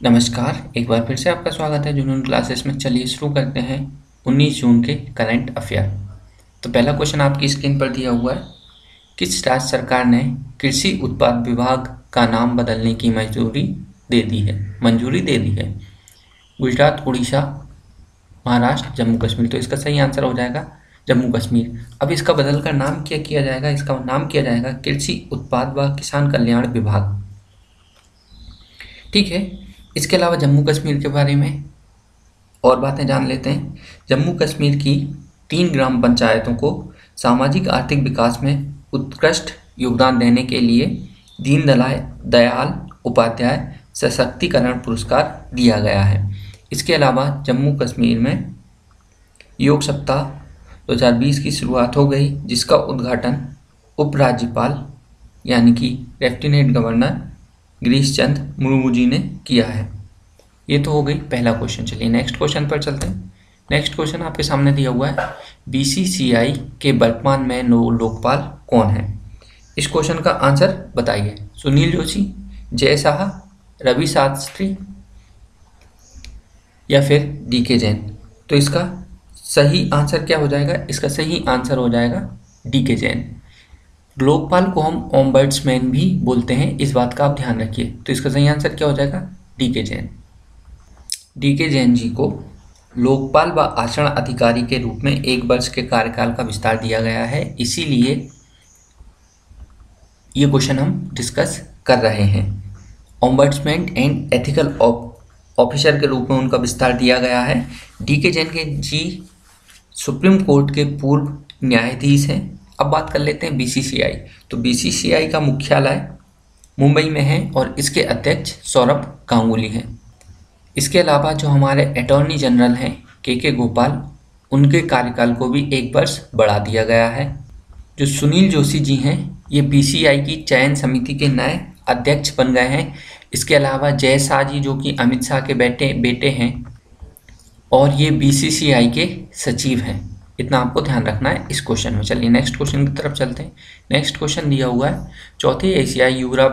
नमस्कार, एक बार फिर से आपका स्वागत है जुनून क्लासेस में। चलिए शुरू करते हैं 19 जून के करंट अफेयर। तो पहला क्वेश्चन आपकी स्क्रीन पर दिया हुआ है। किस राज्य सरकार ने कृषि उत्पाद विभाग का नाम बदलने की मंजूरी दे दी है? गुजरात, उड़ीसा, महाराष्ट्र, जम्मू कश्मीर। तो इसका सही आंसर हो जाएगा जम्मू कश्मीर। अब इसका बदल कर नाम क्या किया जाएगा? इसका नाम किया जाएगा कृषि उत्पाद व किसान कल्याण विभाग। ठीक है। इसके अलावा जम्मू कश्मीर के बारे में और बातें जान लेते हैं। जम्मू कश्मीर की 3 ग्राम पंचायतों को सामाजिक आर्थिक विकास में उत्कृष्ट योगदान देने के लिए दीनदयाल उपाध्याय सशक्तिकरण पुरस्कार दिया गया है। इसके अलावा जम्मू कश्मीर में योग सप्ताह 2020 की शुरुआत हो गई, जिसका उद्घाटन उपराज्यपाल यानी कि लेफ्टिनेंट गवर्नर गिरीश चंद्र मुर्मू जी ने किया है। ये तो हो गई पहला क्वेश्चन। चलिए नेक्स्ट क्वेश्चन पर चलते हैं। नेक्स्ट क्वेश्चन आपके सामने दिया हुआ है, बीसीसीआई के वर्तमान में लोकपाल कौन है? इस क्वेश्चन का आंसर बताइए। सुनील जोशी, जय शाह, रवि शास्त्री या फिर डीके जैन। तो इसका सही आंसर क्या हो जाएगा? इसका सही आंसर हो जाएगा डीके जैन। लोकपाल को हम ओम्बड्समैन भी बोलते हैं, इस बात का आप ध्यान रखिए। तो इसका सही आंसर क्या हो जाएगा? डीके जैन। डीके जैन जी को लोकपाल व आचरण अधिकारी के रूप में 1 वर्ष के कार्यकाल का विस्तार दिया गया है, इसीलिए ये क्वेश्चन हम डिस्कस कर रहे हैं। ओम्बड्समैन एंड एथिकल ऑफिसर के रूप में उनका विस्तार दिया गया है। डीके जैन के जी सुप्रीम कोर्ट के पूर्व न्यायाधीश हैं। अब बात कर लेते हैं बीसीसीआई। तो बीसीसीआई का मुख्यालय मुंबई में है और इसके अध्यक्ष सौरभ गांगुली हैं। इसके अलावा जो हमारे अटॉर्नी जनरल हैं के गोपाल, उनके कार्यकाल को भी 1 वर्ष बढ़ा दिया गया है। जो सुनील जोशी जी हैं, ये बीसीसीआई की चयन समिति के नए अध्यक्ष बन गए हैं। इसके अलावा जय शाह जी, जो कि अमित शाह के बेटे हैं, और ये बीसीसीआई के सचिव हैं। इतना आपको ध्यान रखना है इस क्वेश्चन में। चलिए नेक्स्ट क्वेश्चन की तरफ चलते हैं। नेक्स्ट क्वेश्चन दिया हुआ है, चौथे एशियाई युवा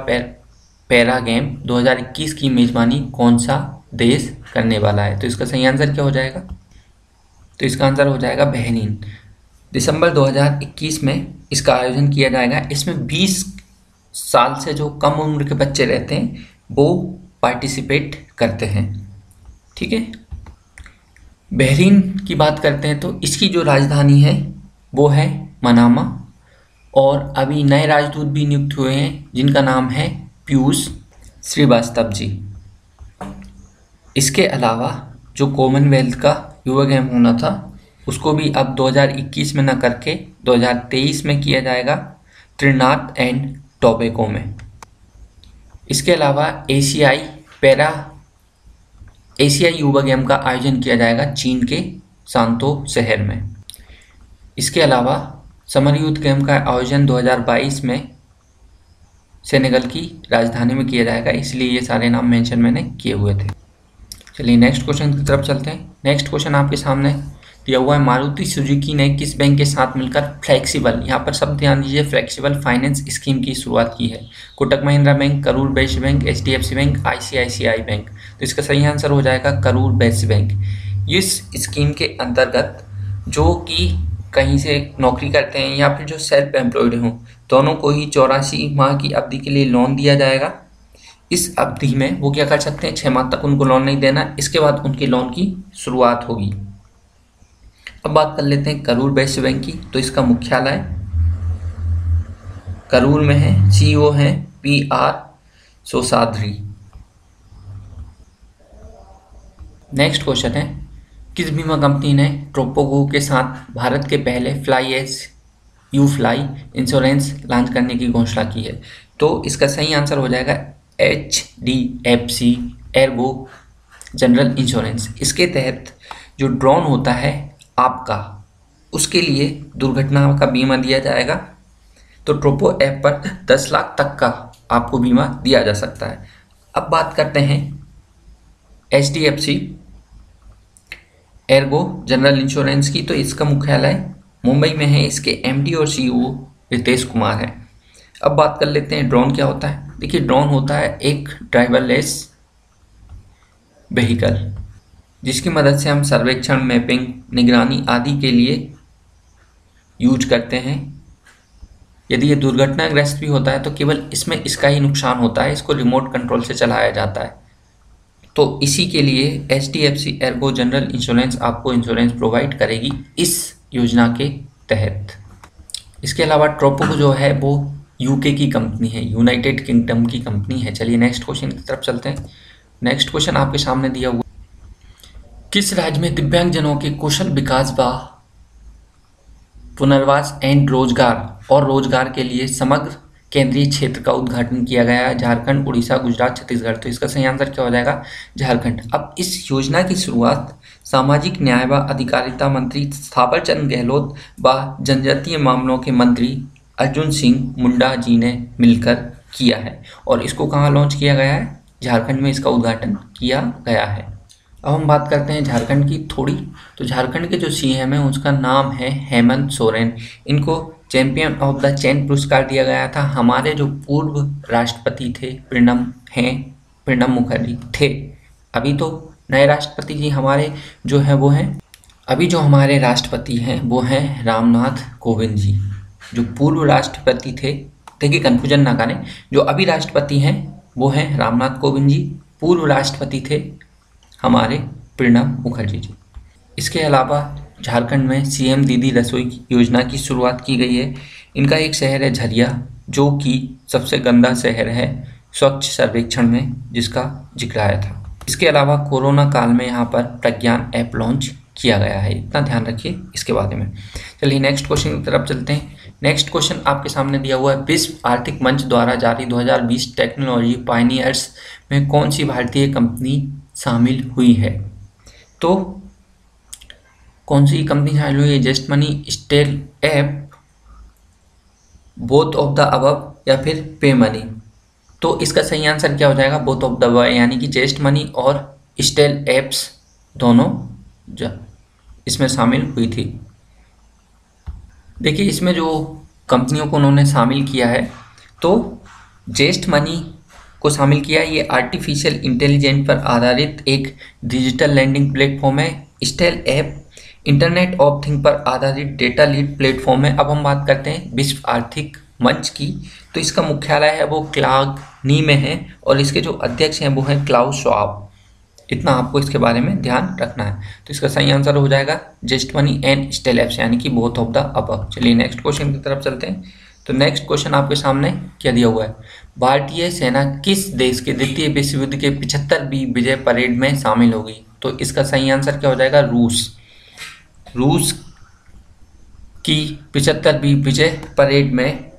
पैरा गेम 2021 की मेजबानी कौन सा देश करने वाला है? तो इसका सही आंसर क्या हो जाएगा? तो इसका आंसर हो जाएगा बहरीन। दिसंबर 2021 में इसका आयोजन किया जाएगा। इसमें 20 साल से जो कम उम्र के बच्चे रहते हैं वो पार्टिसिपेट करते हैं। ठीक है। बहरीन की बात करते हैं तो इसकी जो राजधानी है वो है मनामा, और अभी नए राजदूत भी नियुक्त हुए हैं जिनका नाम है पीयूष श्रीवास्तव जी। इसके अलावा जो कॉमनवेल्थ का युवा गेम होना था उसको भी अब 2021 में न करके 2023 में किया जाएगा त्रिनाद एंड टोबैगो में। इसके अलावा एशियाई युवा गेम का आयोजन किया जाएगा चीन के सांतो शहर में। इसके अलावा समर यूथ गेम का आयोजन 2022 में सेनेगल की राजधानी में किया जाएगा, इसलिए ये सारे नाम मेंशन मैंने किए हुए थे। चलिए नेक्स्ट क्वेश्चन की तरफ चलते हैं। नेक्स्ट क्वेश्चन आपके सामने दिया हुआ है, मारुति सुजुकी ने किस बैंक के साथ मिलकर फ्लेक्सिबल, यहाँ पर सब ध्यान दीजिए, फ्लेक्सिबल फाइनेंस स्कीम की शुरुआत की है? Kotak Mahindra bank, Karur Vysya bank, HDFC bank, ICICI bank. तो इसका सही आंसर हो जाएगा करूर वैश्य बैंक। इस स्कीम के अंतर्गत जो कि कहीं से नौकरी करते हैं या फिर जो सेल्फ एम्प्लॉयड हों, दोनों को ही 84 माह की अवधि के लिए लोन दिया जाएगा। इस अवधि में वो क्या कर सकते हैं, 6 माह तक उनको लोन नहीं देना, इसके बाद उनके लोन की शुरुआत होगी। अब बात कर लेते हैं करूर वैश्य बैंक की। तो इसका मुख्यालय करूर में है, सीईओ हैं पीआर सोसाद्री। नेक्स्ट क्वेश्चन है, किस बीमा कंपनी ने ट्रोपोगो के साथ भारत के पहले fly as you fly insurance launch करने की घोषणा की है? तो इसका सही आंसर हो जाएगा HDFC एर्गो जनरल इंश्योरेंस। इसके तहत जो ड्रोन होता है आपका, उसके लिए दुर्घटना का बीमा दिया जाएगा। तो ट्रोपो ऐप पर 10 लाख तक का आपको बीमा दिया जा सकता है। अब बात करते हैं HDFC एर्गो जनरल इंश्योरेंस की। तो इसका मुख्यालय मुंबई में है, इसके MD और CEO रितेश कुमार है। अब बात कर लेते हैं ड्रोन क्या होता है। देखिए, ड्रोन होता है एक ड्राइवरलेस व्हीकल, जिसकी मदद से हम सर्वेक्षण, मैपिंग, निगरानी आदि के लिए यूज करते हैं। यदि ये दुर्घटनाग्रस्त भी होता है तो केवल इसमें इसका ही नुकसान होता है, इसको रिमोट कंट्रोल से चलाया जाता है। तो इसी के लिए HDFC एर्गो जनरल इंश्योरेंस आपको इंश्योरेंस प्रोवाइड करेगी इस योजना के तहत। इसके अलावा ट्रोपो जो है वो यूके की कंपनी है, यूनाइटेड किंगडम की कंपनी है। चलिए नेक्स्ट क्वेश्चन की तरफ चलते हैं। नेक्स्ट क्वेश्चन आपके सामने दिया हुआ, किस राज्य में दिव्यांगजनों के कौशल विकास व पुनर्वास एंड रोजगार के लिए समग्र केंद्रीय क्षेत्र का उद्घाटन किया गया है? झारखंड, उड़ीसा, गुजरात, छत्तीसगढ़। तो इसका सही आंसर क्या हो जाएगा? झारखंड। अब इस योजना की शुरुआत सामाजिक न्याय व अधिकारिता मंत्री थावरचंद गहलोत व जनजातीय मामलों के मंत्री अर्जुन सिंह मुंडा जी ने मिलकर किया है। और इसको कहाँ लॉन्च किया गया है? झारखंड में इसका उद्घाटन किया गया है। अब हम बात करते हैं झारखंड की थोड़ी। तो झारखंड के जो CM है उसका नाम है हेमंत सोरेन। इनको चैंपियन ऑफ द चैन पुरस्कार दिया गया था। हमारे जो पूर्व राष्ट्रपति थे प्रणब मुखर्जी थे। अभी तो नए राष्ट्रपति जी हमारे जो है वो हैं, अभी जो हमारे राष्ट्रपति हैं वो हैं रामनाथ कोविंद जी। जो पूर्व राष्ट्रपति थे, देखिए कन्फ्यूजन ना करें, जो अभी राष्ट्रपति हैं वो हैं रामनाथ कोविंद जी, पूर्व राष्ट्रपति थे हमारे प्रणब मुखर्जी जी। इसके अलावा झारखंड में CM दीदी रसोई योजना की शुरुआत की गई है। इनका एक शहर है झरिया, जो कि सबसे गंदा शहर है स्वच्छ सर्वेक्षण में, जिसका जिक्र आया था। इसके अलावा कोरोना काल में यहाँ पर प्रज्ञान ऐप लॉन्च किया गया है। इतना ध्यान रखिए इसके बारे में। चलिए नेक्स्ट क्वेश्चन की तरफ चलते हैं। नेक्स्ट क्वेश्चन आपके सामने दिया हुआ है, विश्व आर्थिक मंच द्वारा जारी 2020 टेक्नोलॉजी पायनियर्स में कौन सी भारतीय कंपनी शामिल हुई है? तो कौन सी कंपनी शामिल हुई है? Just money, Stelapps, both of the above या फिर पे मनी। तो इसका सही आंसर क्या हो जाएगा? बोथ ऑफ द अबव, यानी कि जस्ट मनी और स्टेल एप्स दोनों इसमें शामिल हुई थी। देखिए इसमें जो कंपनियों को उन्होंने शामिल किया है, तो जेस्ट मनी को शामिल किया। ये आर्टिफिशियल इंटेलिजेंस पर आधारित एक डिजिटल लैंडिंग प्लेटफॉर्म है। Stelapps internet of thing पर आधारित डेटा लीड प्लेटफॉर्म है। अब हम बात करते हैं विश्व आर्थिक मंच की। तो इसका मुख्यालय है वो क्लागनी में है और इसके जो अध्यक्ष हैं वो हैं क्लाउस श्वाब। इतना आपको इसके बारे में ध्यान रखना है। तो इसका सही आंसर हो जाएगा just money and Stelapps, यानी कि बोथ ऑफ द अबव। चलिए नेक्स्ट क्वेश्चन की तरफ चलते हैं। तो नेक्स्ट क्वेश्चन आपके सामने क्या दिया हुआ है? भारतीय सेना किस देश के द्वितीय विश्व युद्ध के 75वीं विजय परेड में शामिल होगी? तो इसका सही आंसर क्या हो जाएगा? रूस की 75वीं विजय परेड में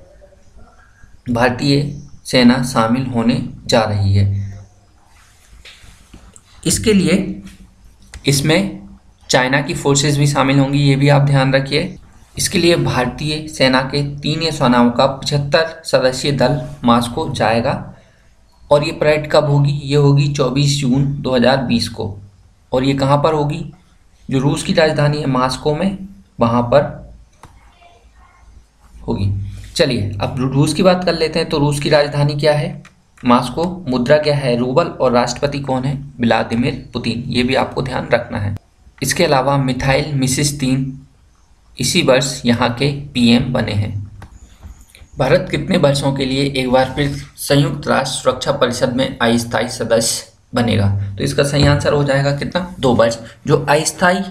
भारतीय सेना शामिल होने जा रही है। इसके लिए इसमें चाइना की फोर्सेस भी शामिल होंगी, ये भी आप ध्यान रखिए। इसके लिए भारतीय सेना के 3 सेनाओं का 75 सदस्यीय दल मास्को जाएगा। और ये परेड कब होगी? ये होगी 24 जून 2020 को। और ये कहाँ पर होगी? जो रूस की राजधानी है मास्को में, वहाँ पर होगी। चलिए अब रूस की बात कर लेते हैं। तो रूस की राजधानी क्या है? मास्को। मुद्रा क्या है? रूबल। और राष्ट्रपति कौन है? Vladimir Putin. ये भी आपको ध्यान रखना है। इसके अलावा मिखाइल मिशिस्टिन इसी वर्ष यहाँ के PM बने हैं। भारत कितने वर्षों के लिए एक बार फिर संयुक्त राष्ट्र सुरक्षा परिषद में अस्थायी सदस्य बनेगा? तो इसका सही आंसर हो जाएगा कितना? 2 वर्ष। जो अस्थायी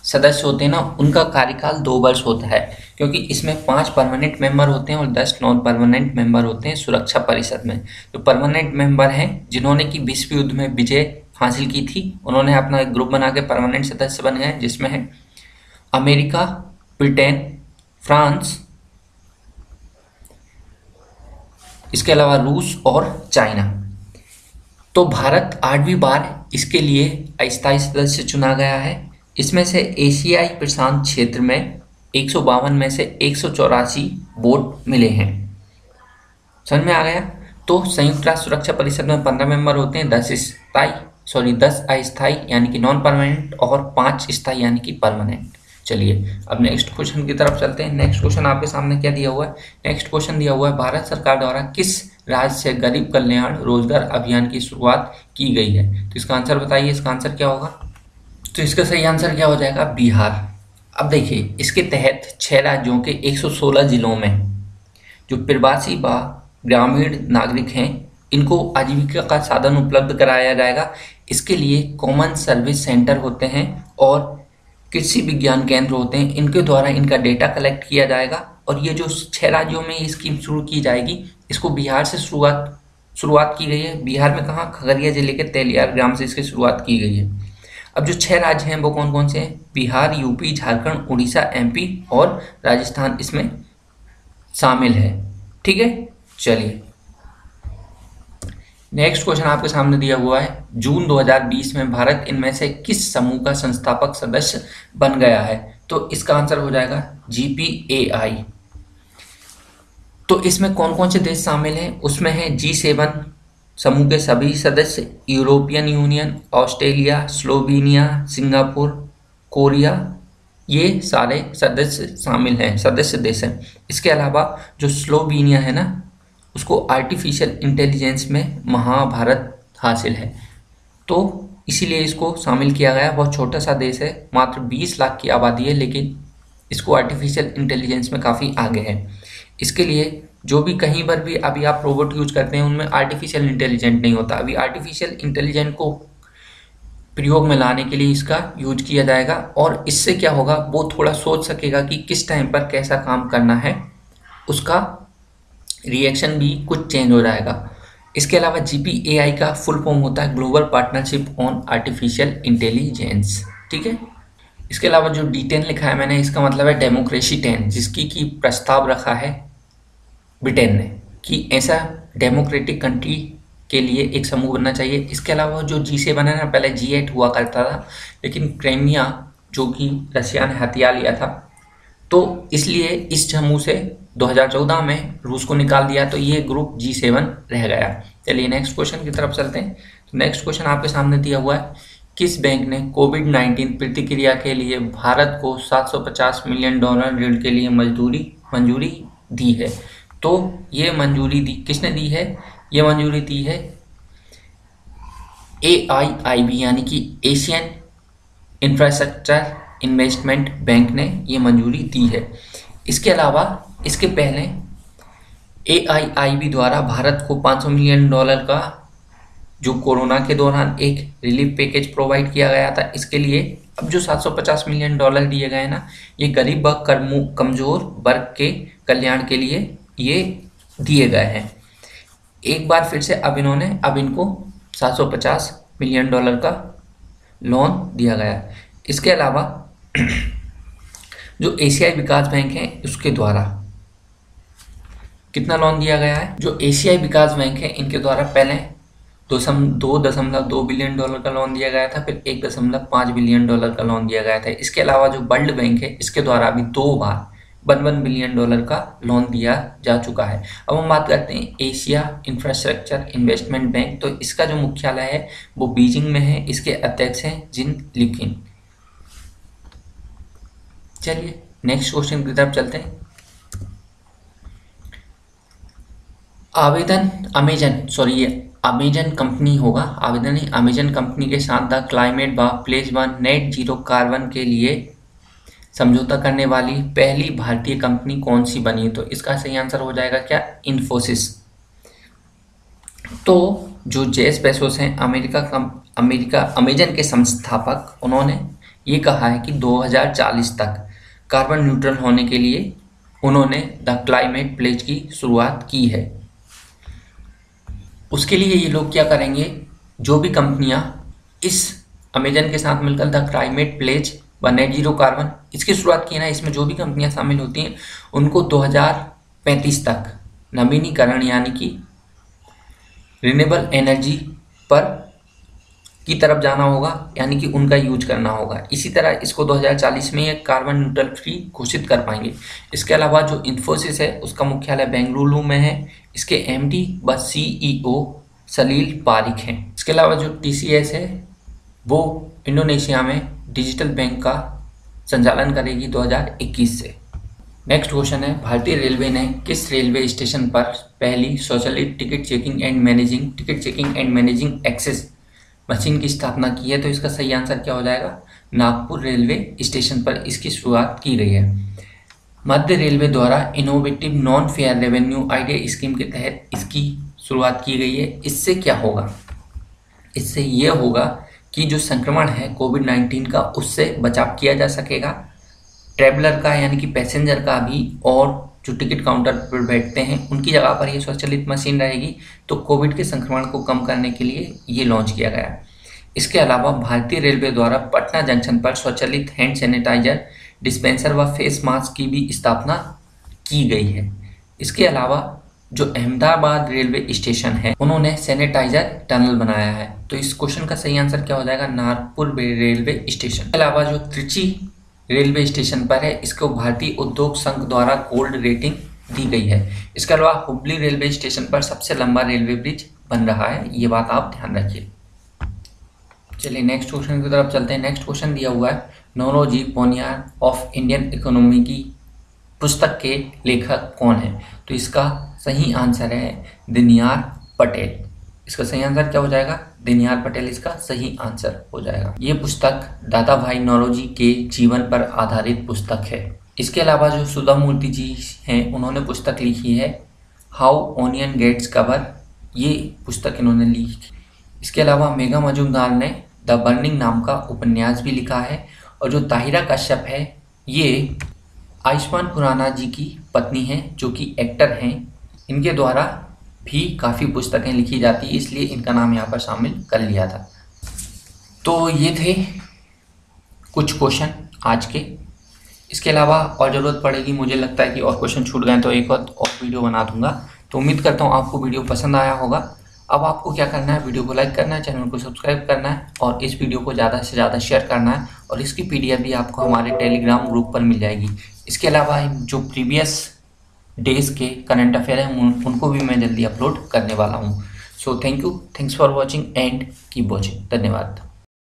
सदस्य होते हैं ना, उनका कार्यकाल 2 वर्ष होता है, क्योंकि इसमें 5 परमानेंट मेंबर होते हैं और 10 नॉन परमानेंट मेंबर होते हैं सुरक्षा परिषद में। जो परमानेंट मेंबर हैं, जिन्होंने कि विश्व युद्ध में विजय हासिल की थी, उन्होंने अपना एक ग्रुप बना के परमानेंट सदस्य बन गए, जिसमें है अमेरिका, ब्रिटेन, फ्रांस, इसके अलावा रूस और चाइना। तो भारत 8वीं बार इसके लिए अस्थायी सदस्य चुना गया है। इसमें से एशियाई प्रशांत क्षेत्र में 152 में से 184 वोट मिले हैं। समझ में आ गया? तो संयुक्त राष्ट्र सुरक्षा परिषद में 15 मेंबर होते हैं, 10 अस्थायी यानी कि नॉन परमानेंट और 5 स्थायी यानी कि परमानेंट। चलिए अब नेक्स्ट क्वेश्चन की तरफ चलते हैं। नेक्स्ट क्वेश्चन आपके सामने क्या दिया हुआ है? नेक्स्ट क्वेश्चन दिया हुआ है, भारत सरकार द्वारा किस राज्य से गरीब कल्याण रोजगार अभियान की शुरुआत की गई है? तो इसका आंसर बताइए, इसका आंसर क्या होगा? तो इसका सही आंसर क्या हो जाएगा? बिहार। अब देखिए, इसके तहत 6 राज्यों के 116 जिलों में जो प्रवासी व ग्रामीण नागरिक हैं, इनको आजीविका का साधन उपलब्ध कराया जाएगा। इसके लिए कॉमन सर्विस सेंटर होते हैं और कृषि विज्ञान केंद्र होते हैं, इनके द्वारा इनका डेटा कलेक्ट किया जाएगा। और ये जो 6 राज्यों में ये स्कीम शुरू की जाएगी, इसको बिहार से शुरुआत की गई है। बिहार में कहाँ? खगड़िया जिले के तेलियार ग्राम से इसकी शुरुआत की गई है। अब जो 6 राज्य हैं वो कौन कौन से हैं? बिहार, यूपी, झारखंड, उड़ीसा, एमपी और राजस्थान इसमें शामिल है। ठीक है, चलिए नेक्स्ट क्वेश्चन आपके सामने दिया हुआ है। जून 2020 में भारत इनमें से किस समूह का संस्थापक सदस्य बन गया है? तो इसका आंसर हो जाएगा GPAI। तो इसमें कौन कौन से देश शामिल हैं? उसमें है G7 समूह के सभी सदस्य, European union, Australia, Slovenia, Singapore, Korea, ये सारे सदस्य शामिल हैं, सदस्य देश हैं। इसके अलावा जो स्लोवेनिया है ना, उसको आर्टिफिशियल इंटेलिजेंस में महाभारत हासिल है, तो इसीलिए इसको शामिल किया गया। बहुत छोटा सा देश है, मात्र 20 लाख की आबादी है, लेकिन इसको आर्टिफिशियल इंटेलिजेंस में काफ़ी आगे है। इसके लिए जो भी कहीं पर भी अभी आप रोबोट यूज करते हैं, उनमें आर्टिफिशियल इंटेलिजेंट नहीं होता। अभी आर्टिफिशियल इंटेलिजेंट को प्रयोग में लाने के लिए इसका यूज किया जाएगा, और इससे क्या होगा, वो थोड़ा सोच सकेगा कि किस टाइम पर कैसा काम करना है, उसका रिएक्शन भी कुछ चेंज हो जाएगा। इसके अलावा GPAI का फुल फॉर्म होता है global partnership on artificial intelligence. ठीक है, इसके अलावा जो D10 लिखा है मैंने, इसका मतलब है डेमोक्रेसी 10, जिसकी की प्रस्ताव रखा है ब्रिटेन ने कि ऐसा डेमोक्रेटिक कंट्री के लिए एक समूह बनना चाहिए। इसके अलावा जो G7 है ना, पहले G8 हुआ करता था, लेकिन क्राइमिया जो कि रशिया ने हथिया लिया था, तो इसलिए इस समूह से 2014 में रूस को निकाल दिया, तो ये ग्रुप G7 रह गया। चलिए नेक्स्ट क्वेश्चन की तरफ चलते हैं। नेक्स्ट क्वेश्चन आपके सामने दिया हुआ है, किस बैंक ने कोविड-19 प्रतिक्रिया के लिए भारत को $750 मिलियन ऋण के लिए मंजूरी दी है? तो ये मंजूरी दी किसने दी है? ये मंजूरी दी है AIIB यानी कि एशियन इंफ्रास्ट्रक्चर इन्वेस्टमेंट बैंक ने ये मंजूरी दी है। इसके अलावा इसके पहले AIIB द्वारा भारत को $500 मिलियन का जो कोरोना के दौरान एक रिलीफ पैकेज प्रोवाइड किया गया था, इसके लिए अब जो $750 मिलियन दिए गए ना, ये गरीब व कमजोर वर्ग के कल्याण के लिए ये दिए गए हैं। एक बार फिर से अब इनको $750 मिलियन का लोन दिया गया। इसके अलावा जो एशियाई विकास बैंक है, उसके द्वारा कितना लोन दिया गया है? जो एशियाई विकास बैंक है, इनके द्वारा पहले 2.2 बिलियन का लोन दिया गया था, फिर 1.5 बिलियन का लोन दिया गया था। इसके अलावा जो वर्ल्ड बैंक है, इसके द्वारा अभी 2 बार 1 बिलियन का लोन दिया जा चुका है। अब हम बात करते हैं एशिया इंफ्रास्ट्रक्चर इन्वेस्टमेंट बैंक। तो इसका जो मुख्यालय है वो बीजिंग में है। इसके अध्यक्ष हैं जिन लिकिन। चलिए नेक्स्ट क्वेश्चन की तरफ चलते हैं। अमेजन कंपनी होगा, आवेदन नहीं, अमेजन कंपनी के साथ द क्लाइमेट व pledge one net zero carbon के लिए समझौता करने वाली पहली भारतीय कंपनी कौन सी बनी? तो इसका सही आंसर हो जाएगा क्या? इन्फोसिस। तो जो जेफ बेजोस हैं अमेजन के संस्थापक, उन्होंने ये कहा है कि 2040 तक कार्बन न्यूट्रल होने के लिए उन्होंने द क्लाइमेट प्लेज की शुरुआत की है। उसके लिए ये लोग क्या करेंगे, जो भी कंपनियां इस अमेजन के साथ मिलकर द क्लाइमेट प्लेज व नेट जीरो कार्बन इसकी शुरुआत की है ना, इसमें जो भी कंपनियां शामिल होती हैं उनको 2035 तक नवीनीकरण यानी कि रिन्यूएबल एनर्जी पर की तरफ जाना होगा, यानी कि उनका यूज करना होगा। इसी तरह इसको 2040 में ये कार्बन न्यूट्रल फ्री घोषित कर पाएंगे। इसके अलावा जो इन्फोसिस है उसका मुख्यालय बेंगलुरु में है। इसके MD व CEO सलील पारिक हैं। इसके अलावा जो TCS है वो इंडोनेशिया में डिजिटल बैंक का संचालन करेगी 2021 से। नेक्स्ट क्वेश्चन है, भारतीय रेलवे ने किस रेलवे स्टेशन पर पहली स्वचालित ticket checking and managing access machine की स्थापना की है? तो इसका सही आंसर क्या हो जाएगा? नागपुर रेलवे स्टेशन पर इसकी शुरुआत की गई है। मध्य रेलवे द्वारा innovative non fair revenue idea scheme के तहत इसकी शुरुआत की गई है। इससे क्या होगा? इससे यह होगा कि जो संक्रमण है कोविड-19 का, उससे बचाव किया जा सकेगा ट्रैवलर का, यानी कि पैसेंजर का भी, और जो टिकट काउंटर पर बैठते हैं उनकी जगह पर ये स्वचालित मशीन रहेगी। तो कोविड के संक्रमण को कम करने के लिए ये लॉन्च किया गया है। इसके अलावा भारतीय रेलवे द्वारा पटना जंक्शन पर स्वचालित हैंड सैनिटाइजर डिस्पेंसर व फेस मास्क की भी स्थापना की गई है। इसके अलावा जो अहमदाबाद रेलवे स्टेशन है, उन्होंने सैनिटाइजर टनल बनाया है। तो इस क्वेश्चन का सही आंसर क्या हो जाएगा? Nagpur railway station. इसके अलावा जो त्रिची रेलवे स्टेशन पर है, इसको भारतीय उद्योग संघ द्वारा गोल्ड रेटिंग दी गई है। इसके अलावा हुबली रेलवे स्टेशन पर सबसे लंबा रेलवे ब्रिज बन रहा है, ये बात आप ध्यान रखिए। चलिए नेक्स्ट क्वेश्चन की तरफ चलते हैं। नेक्स्ट क्वेश्चन दिया हुआ है, नौरोजी पोनियार ऑफ इंडियन इकोनॉमी की पुस्तक के लेखक कौन है? तो इसका सही आंसर है दिनयार पटेल। इसका सही आंसर क्या हो जाएगा? दिनयार पटेल इसका सही आंसर हो जाएगा। ये पुस्तक दादा भाई नौरोजी के जीवन पर आधारित पुस्तक है। इसके अलावा जो सुधा मूर्ति जी हैं, उन्होंने पुस्तक लिखी है हाउ ओनियन गेट्स कवर, ये पुस्तक इन्होंने लिखी। इसके अलावा मेघा मजुमदार ने द बर्निंग नाम का उपन्यास भी लिखा है। और जो ताहिरा कश्यप है, ये आयुष्मान खुराना जी की पत्नी हैं, जो कि एक्टर हैं। इनके द्वारा भी काफ़ी पुस्तकें लिखी जाती है, इसलिए इनका नाम यहाँ पर शामिल कर लिया था। तो ये थे कुछ क्वेश्चन आज के। इसके अलावा और ज़रूरत पड़ेगी, मुझे लगता है कि और क्वेश्चन छूट गए तो एक और वीडियो बना दूंगा। तो उम्मीद करता हूँ आपको वीडियो पसंद आया होगा। अब आपको क्या करना है, वीडियो को लाइक करना है, चैनल को सब्सक्राइब करना है और इस वीडियो को ज़्यादा से ज़्यादा शेयर करना है। और इसकी PDF भी आपको हमारे टेलीग्राम ग्रुप पर मिल जाएगी। इसके अलावा जो प्रीवियस डेज के करंट अफेयर हैं, उनको भी मैं जल्दी अपलोड करने वाला हूँ। So thanks for watching and keep watching. धन्यवाद।